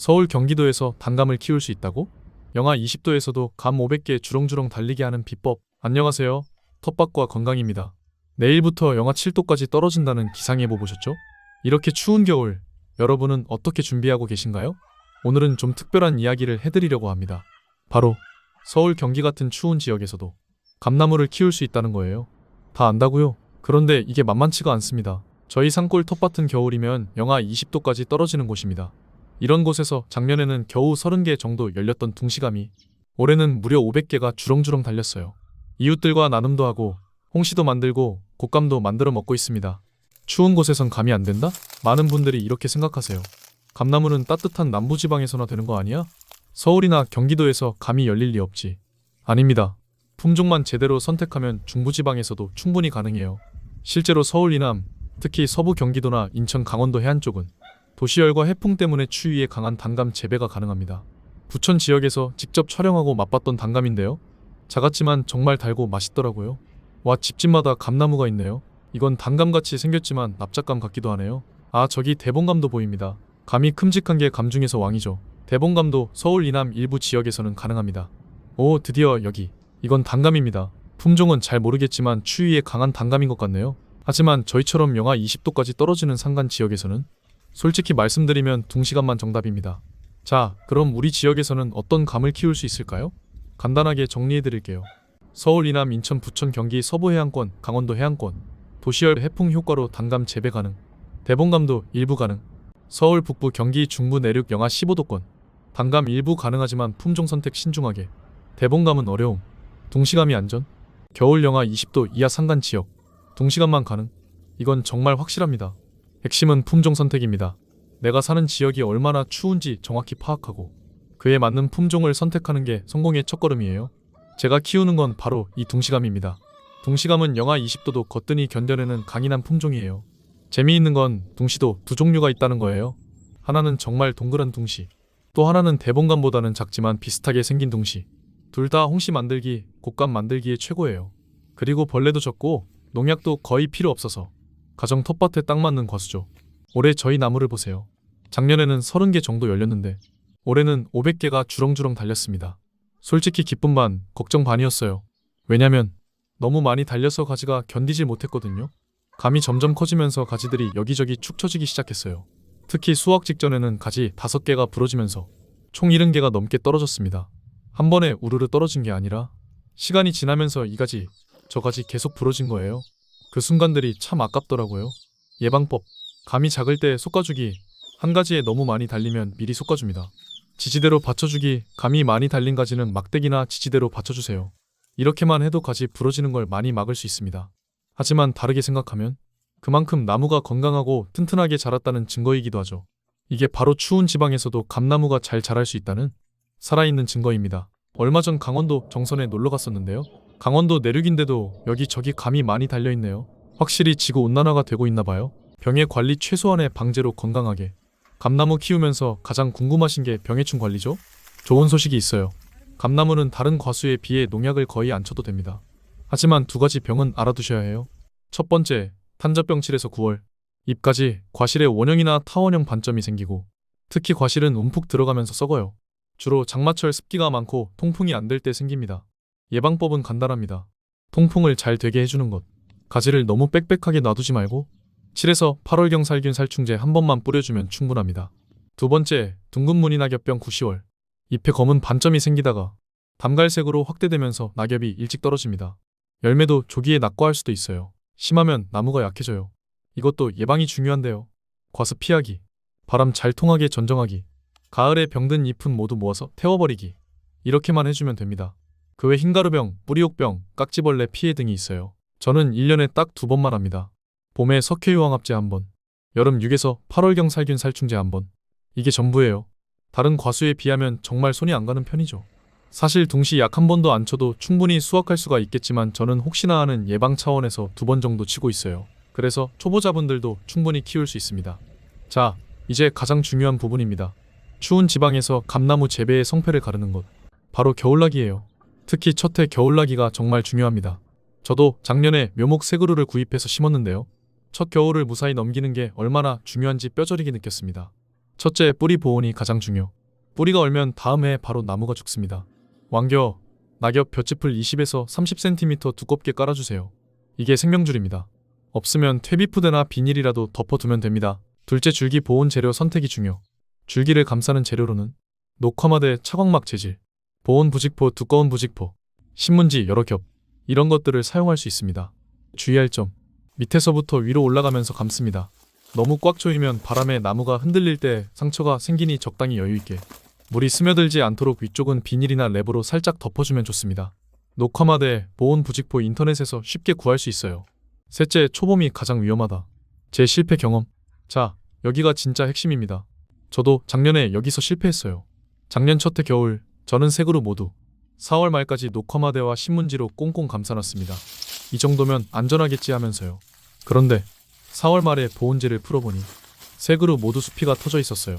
서울 경기도에서 단감을 키울 수 있다고? 영하 20도에서도 감 500개 주렁주렁 달리게 하는 비법. 안녕하세요. 텃밭과 건강입니다. 내일부터 영하 7도까지 떨어진다는 기상예보 보셨죠? 이렇게 추운 겨울, 여러분은 어떻게 준비하고 계신가요? 오늘은 좀 특별한 이야기를 해드리려고 합니다. 바로 서울 경기 같은 추운 지역에서도 감나무를 키울 수 있다는 거예요. 다 안다고요? 그런데 이게 만만치가 않습니다. 저희 산골 텃밭은 겨울이면 영하 20도까지 떨어지는 곳입니다. 이런 곳에서 작년에는 겨우 30개 정도 열렸던 둥시감이 올해는 무려 500개가 주렁주렁 달렸어요. 이웃들과 나눔도 하고 홍시도 만들고 곶감도 만들어 먹고 있습니다. 추운 곳에선 감이 안 된다? 많은 분들이 이렇게 생각하세요. 감나무는 따뜻한 남부지방에서나 되는 거 아니야? 서울이나 경기도에서 감이 열릴 리 없지. 아닙니다. 품종만 제대로 선택하면 중부지방에서도 충분히 가능해요. 실제로 서울 이남, 특히 서부 경기도나 인천 강원도 해안 쪽은 도시열과 해풍 때문에 추위에 강한 단감 재배가 가능합니다. 부천 지역에서 직접 촬영하고 맛봤던 단감인데요. 작았지만 정말 달고 맛있더라고요. 와, 집집마다 감나무가 있네요. 이건 단감같이 생겼지만 납작감 같기도 하네요. 아, 저기 대봉감도 보입니다. 감이 큼직한 게 감 중에서 왕이죠. 대봉감도 서울 이남 일부 지역에서는 가능합니다. 오, 드디어 여기. 이건 단감입니다. 품종은 잘 모르겠지만 추위에 강한 단감인 것 같네요. 하지만 저희처럼 영하 20도까지 떨어지는 산간 지역에서는 솔직히 말씀드리면 둥시감만 정답입니다. 자, 그럼 우리 지역에서는 어떤 감을 키울 수 있을까요? 간단하게 정리해드릴게요. 서울 이남 인천 부천 경기 서부 해안권 강원도 해안권 도시열 해풍 효과로 단감 재배 가능. 대봉감도 일부 가능. 서울 북부 경기 중부 내륙 영하 15도권 단감 일부 가능하지만 품종 선택 신중하게. 대봉감은 어려움. 둥시감이 안전. 겨울 영하 20도 이하 산간 지역 둥시감만 가능. 이건 정말 확실합니다. 핵심은 품종 선택입니다. 내가 사는 지역이 얼마나 추운지 정확히 파악하고 그에 맞는 품종을 선택하는 게 성공의 첫걸음이에요. 제가 키우는 건 바로 이 둥시감입니다. 둥시감은 영하 20도도 거뜬히 견뎌내는 강인한 품종이에요. 재미있는 건 둥시도 두 종류가 있다는 거예요. 하나는 정말 동그란 둥시, 또 하나는 대봉감보다는 작지만 비슷하게 생긴 둥시. 둘 다 홍시 만들기, 곶감 만들기에 최고예요. 그리고 벌레도 적고 농약도 거의 필요 없어서 가정 텃밭에 딱 맞는 과수죠. 올해 저희 나무를 보세요. 작년에는 30개 정도 열렸는데 올해는 500개가 주렁주렁 달렸습니다. 솔직히 기쁨 반, 걱정 반이었어요. 왜냐면 너무 많이 달려서 가지가 견디질 못했거든요. 감이 점점 커지면서 가지들이 여기저기 축 처지기 시작했어요. 특히 수확 직전에는 가지 5개가 부러지면서 총 70개가 넘게 떨어졌습니다. 한 번에 우르르 떨어진 게 아니라 시간이 지나면서 이 가지, 저 가지 계속 부러진 거예요. 그 순간들이 참 아깝더라고요. 예방법. 감이 작을 때 솎아주기. 한 가지에 너무 많이 달리면 미리 솎아줍니다. 지지대로 받쳐주기. 감이 많이 달린 가지는 막대기나 지지대로 받쳐주세요. 이렇게만 해도 가지 부러지는 걸 많이 막을 수 있습니다. 하지만 다르게 생각하면 그만큼 나무가 건강하고 튼튼하게 자랐다는 증거이기도 하죠. 이게 바로 추운 지방에서도 감나무가 잘 자랄 수 있다는 살아있는 증거입니다. 얼마 전 강원도 정선에 놀러 갔었는데요. 강원도 내륙인데도 여기저기 감이 많이 달려있네요. 확실히 지구온난화가 되고 있나봐요. 병해 관리 최소한의 방제로 건강하게. 감나무 키우면서 가장 궁금하신 게 병해충 관리죠? 좋은 소식이 있어요. 감나무는 다른 과수에 비해 농약을 거의 안 쳐도 됩니다. 하지만 두 가지 병은 알아두셔야 해요. 첫 번째, 탄저병 7에서 9월. 잎까지 과실에 원형이나 타원형 반점이 생기고 특히 과실은 움푹 들어가면서 썩어요. 주로 장마철 습기가 많고 통풍이 안 될 때 생깁니다. 예방법은 간단합니다. 통풍을 잘 되게 해주는 것. 가지를 너무 빽빽하게 놔두지 말고 7에서 8월경 살균 살충제 한 번만 뿌려주면 충분합니다. 두 번째, 둥근 무늬 낙엽병 9, 10월. 잎에 검은 반점이 생기다가 담갈색으로 확대되면서 낙엽이 일찍 떨어집니다. 열매도 조기에 낙과할 수도 있어요. 심하면 나무가 약해져요. 이것도 예방이 중요한데요. 과습 피하기, 바람 잘 통하게 전정하기, 가을에 병든 잎은 모두 모아서 태워버리기. 이렇게만 해주면 됩니다. 그 외 흰가루병, 뿌리옥병, 깍지벌레 피해 등이 있어요. 저는 1년에 딱 2번만 합니다. 봄에 석회유황합제 1번, 여름 6에서 8월경 살균 살충제 1번. 이게 전부예요. 다른 과수에 비하면 정말 손이 안 가는 편이죠. 사실 둥시 약 1번도 안 쳐도 충분히 수확할 수가 있겠지만 저는 혹시나 하는 예방 차원에서 2번 정도 치고 있어요. 그래서 초보자분들도 충분히 키울 수 있습니다. 자, 이제 가장 중요한 부분입니다. 추운 지방에서 감나무 재배의 성패를 가르는 것. 바로 겨울나기예요. 특히 첫 해 겨울나기가 정말 중요합니다. 저도 작년에 묘목 세 그루를 구입해서 심었는데요. 첫 겨울을 무사히 넘기는 게 얼마나 중요한지 뼈저리게 느꼈습니다. 첫째, 뿌리 보온이 가장 중요. 뿌리가 얼면 다음 해에 바로 나무가 죽습니다. 왕겨, 낙엽 볏짚을 20에서 30cm 두껍게 깔아주세요. 이게 생명줄입니다. 없으면 퇴비푸대나 비닐이라도 덮어두면 됩니다. 둘째, 줄기 보온 재료 선택이 중요. 줄기를 감싸는 재료로는 녹화마대, 차광막 재질, 보온 부직포, 두꺼운 부직포, 신문지 여러 겹, 이런 것들을 사용할 수 있습니다. 주의할 점, 밑에서부터 위로 올라가면서 감습니다. 너무 꽉 조이면 바람에 나무가 흔들릴 때 상처가 생기니 적당히 여유있게, 물이 스며들지 않도록 위쪽은 비닐이나 랩으로 살짝 덮어주면 좋습니다. 녹화마대, 보온 부직포 인터넷에서 쉽게 구할 수 있어요. 셋째, 초봄이 가장 위험하다. 제 실패 경험. 자, 여기가 진짜 핵심입니다. 저도 작년에 여기서 실패했어요. 작년 첫 해 겨울, 저는 세 그루 모두 4월 말까지 녹화마대와 신문지로 꽁꽁 감싸놨습니다. 이 정도면 안전하겠지 하면서요. 그런데 4월 말에 보온재를 풀어보니 세 그루 모두 수피가 터져 있었어요.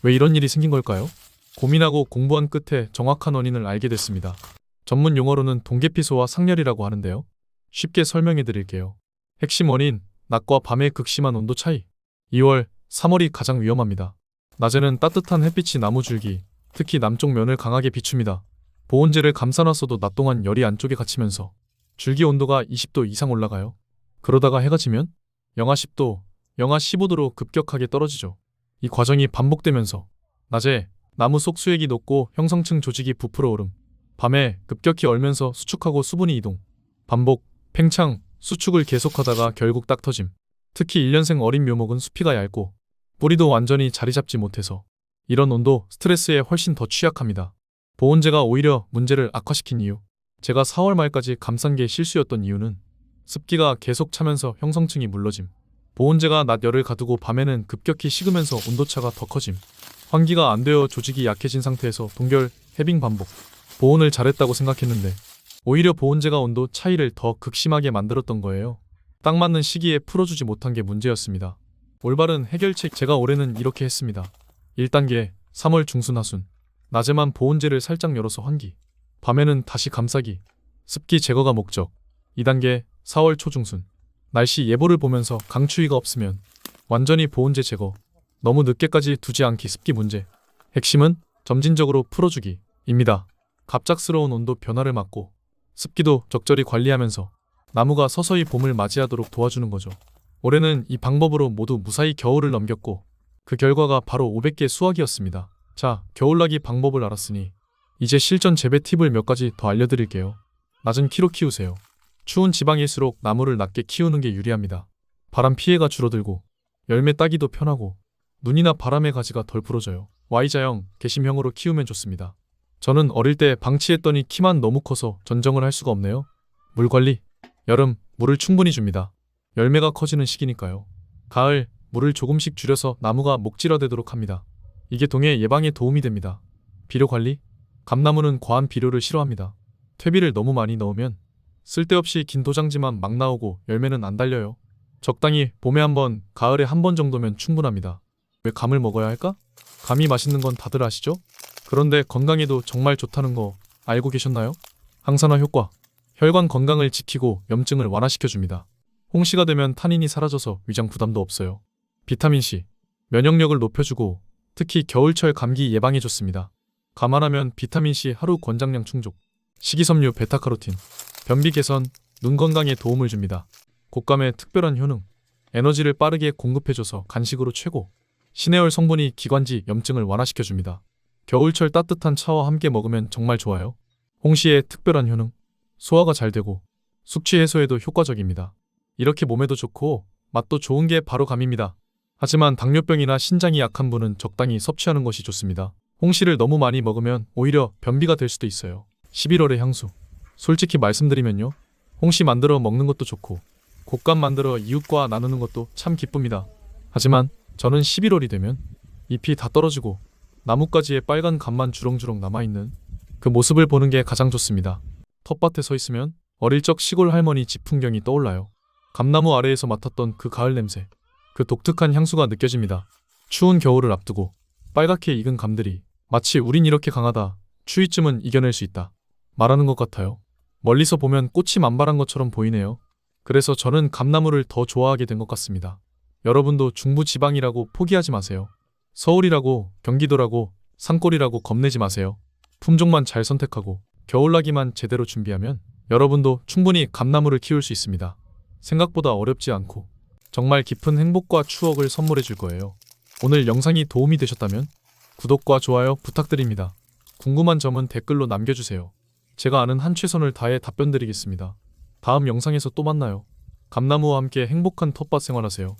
왜 이런 일이 생긴 걸까요? 고민하고 공부한 끝에 정확한 원인을 알게 됐습니다. 전문 용어로는 동계피소와 상열이라고 하는데요. 쉽게 설명해 드릴게요. 핵심 원인, 낮과 밤의 극심한 온도 차이. 2월, 3월이 가장 위험합니다. 낮에는 따뜻한 햇빛이 나무 줄기, 특히 남쪽 면을 강하게 비춥니다. 보온재를 감싸놨어도 낮 동안 열이 안쪽에 갇히면서 줄기 온도가 20도 이상 올라가요. 그러다가 해가 지면 영하 10도, 영하 15도로 급격하게 떨어지죠. 이 과정이 반복되면서 낮에 나무 속 수액이 녹고 형성층 조직이 부풀어 오름, 밤에 급격히 얼면서 수축하고 수분이 이동, 반복, 팽창, 수축을 계속하다가 결국 딱 터짐. 특히 1년생 어린 묘목은 수피가 얇고 뿌리도 완전히 자리 잡지 못해서 이런 온도, 스트레스에 훨씬 더 취약합니다. 보온재가 오히려 문제를 악화시킨 이유. 제가 4월 말까지 감싼 게 실수였던 이유는 습기가 계속 차면서 형성층이 물러짐. 보온재가 낮 열을 가두고 밤에는 급격히 식으면서 온도차가 더 커짐. 환기가 안 되어 조직이 약해진 상태에서 동결, 해빙 반복. 보온을 잘했다고 생각했는데 오히려 보온재가 온도 차이를 더 극심하게 만들었던 거예요. 딱 맞는 시기에 풀어주지 못한 게 문제였습니다. 올바른 해결책, 제가 올해는 이렇게 했습니다. 1단계, 3월 중순 하순. 낮에만 보온재를 살짝 열어서 환기, 밤에는 다시 감싸기, 습기 제거가 목적. 2단계, 4월 초중순. 날씨 예보를 보면서 강추위가 없으면 완전히 보온재 제거. 너무 늦게까지 두지 않기, 습기 문제. 핵심은 점진적으로 풀어주기입니다. 갑작스러운 온도 변화를 막고 습기도 적절히 관리하면서 나무가 서서히 봄을 맞이하도록 도와주는 거죠. 올해는 이 방법으로 모두 무사히 겨울을 넘겼고 그 결과가 바로 500개 수확이었습니다. 자, 겨울나기 방법을 알았으니 이제 실전 재배 팁을 몇 가지 더 알려드릴게요. 낮은 키로 키우세요. 추운 지방일수록 나무를 낮게 키우는 게 유리합니다. 바람 피해가 줄어들고 열매 따기도 편하고 눈이나 바람의 가지가 덜 부러져요. Y자형, 개심형으로 키우면 좋습니다. 저는 어릴 때 방치했더니 키만 너무 커서 전정을 할 수가 없네요. 물 관리. 여름, 물을 충분히 줍니다. 열매가 커지는 시기니까요. 가을, 물을 조금씩 줄여서 나무가 목질화되도록 합니다. 이게 동해 예방에 도움이 됩니다. 비료 관리. 감나무는 과한 비료를 싫어합니다. 퇴비를 너무 많이 넣으면 쓸데없이 긴 도장지만 막 나오고 열매는 안 달려요. 적당히 봄에 한 번, 가을에 한 번 정도면 충분합니다. 왜 감을 먹어야 할까? 감이 맛있는 건 다들 아시죠? 그런데 건강에도 정말 좋다는 거 알고 계셨나요? 항산화 효과. 혈관 건강을 지키고 염증을 완화시켜줍니다. 홍시가 되면 타닌이 사라져서 위장 부담도 없어요. 비타민C. 면역력을 높여주고 특히 겨울철 감기 예방에 좋습니다. 감안하면 비타민C 하루 권장량 충족. 식이섬유 베타카로틴. 변비 개선, 눈 건강에 도움을 줍니다. 곶감의 특별한 효능. 에너지를 빠르게 공급해줘서 간식으로 최고. 시네올 성분이 기관지 염증을 완화시켜줍니다. 겨울철 따뜻한 차와 함께 먹으면 정말 좋아요. 홍시의 특별한 효능. 소화가 잘 되고 숙취 해소에도 효과적입니다. 이렇게 몸에도 좋고 맛도 좋은 게 바로 감입니다. 하지만 당뇨병이나 신장이 약한 분은 적당히 섭취하는 것이 좋습니다. 홍시를 너무 많이 먹으면 오히려 변비가 될 수도 있어요. 11월의 향수. 솔직히 말씀드리면요. 홍시 만들어 먹는 것도 좋고 곶감 만들어 이웃과 나누는 것도 참 기쁩니다. 하지만 저는 11월이 되면 잎이 다 떨어지고 나뭇가지에 빨간 감만 주렁주렁 남아있는 그 모습을 보는 게 가장 좋습니다. 텃밭에 서 있으면 어릴 적 시골 할머니 집 풍경이 떠올라요. 감나무 아래에서 맡았던 그 가을 냄새, 그 독특한 향수가 느껴집니다. 추운 겨울을 앞두고 빨갛게 익은 감들이 마치 우린 이렇게 강하다, 추위쯤은 이겨낼 수 있다 말하는 것 같아요. 멀리서 보면 꽃이 만발한 것처럼 보이네요. 그래서 저는 감나무를 더 좋아하게 된 것 같습니다. 여러분도 중부지방이라고 포기하지 마세요. 서울이라고, 경기도라고, 산골이라고 겁내지 마세요. 품종만 잘 선택하고 겨울나기만 제대로 준비하면 여러분도 충분히 감나무를 키울 수 있습니다. 생각보다 어렵지 않고 정말 깊은 행복과 추억을 선물해 줄 거예요. 오늘 영상이 도움이 되셨다면 구독과 좋아요 부탁드립니다. 궁금한 점은 댓글로 남겨주세요. 제가 아는 한 최선을 다해 답변 드리겠습니다. 다음 영상에서 또 만나요. 감나무와 함께 행복한 텃밭 생활하세요.